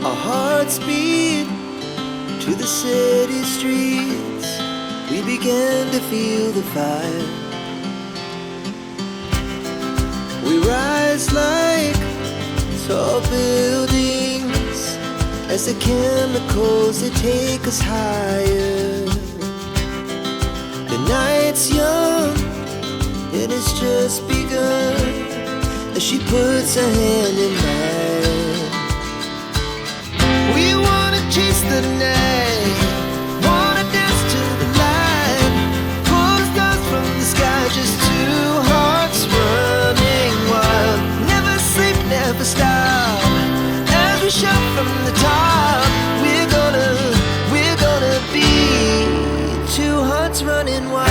Our hearts beat to the city streets. We began to feel the fire. We rise like tall buildings as the chemicals, they take us higher. The night's young, it has just begun as she puts her hand in mine. We wanna chase the night, wanna dance to the light, pull the stars from the sky, just two hearts running wild. Never sleep, never stop, as we shout from the top. We're gonna be two hearts running wild.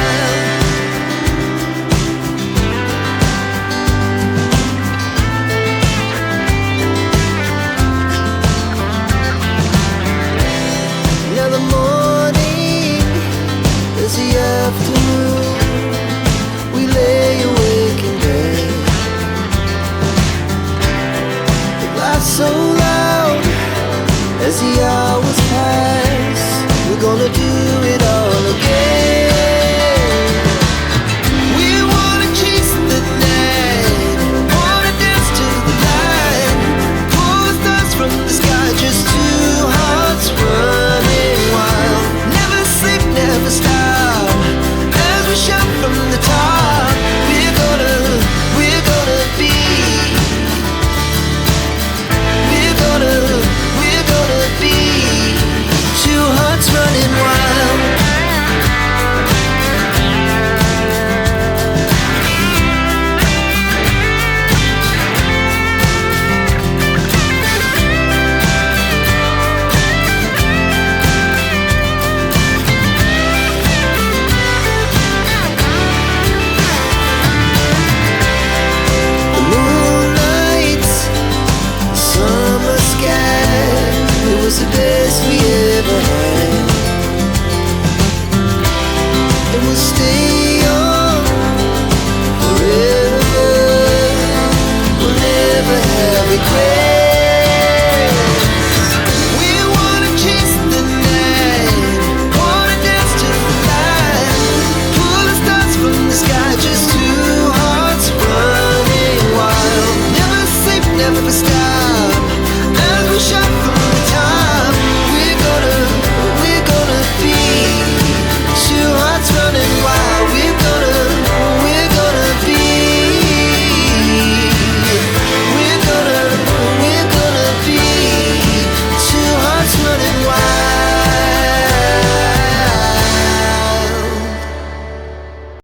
Now the morning is the afternoon. We lay awake in bed. The laughs so loud as the hours pass. We're gonna